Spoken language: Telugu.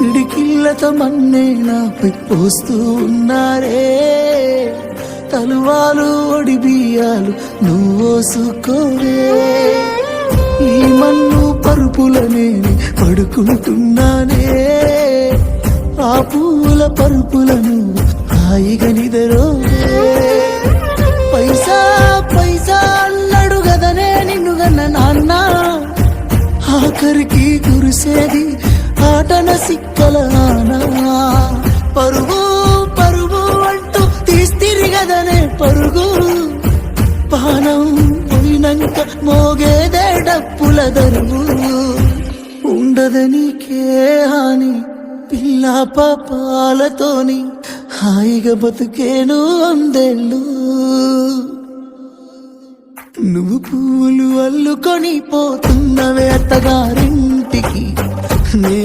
పిడికిళ్ళతో మన్నే నాపై పోస్తూ ఉన్నారే, తలువాలు ఒడి బియ్యాలు నువ్వోసుకోవే. ఈ మన్ను పరుపులనే పడుకుంటున్నానే, ఆ పూల పరుపులను హాయిగా నిదరోవే. పైసా పైసా అన్నాడు గదనే నిన్ను గన్న నాన్న, ఆఖరికి కురిసేది ఆటన సిక్కల ఆనా. పరుగు పరుగు అంటూ తీస్తిరి గదనే పరుగు, పానం పోయినంక మోగేదే డప్పుల దరువు. ఉండదనికే హాని పిల్ల పాపాలతోని, హాయిగా బతుకేను వందేళ్ళు. నువ్వు పూలు అల్లుకొని పోతున్నవే అత్తగారింటికి, నే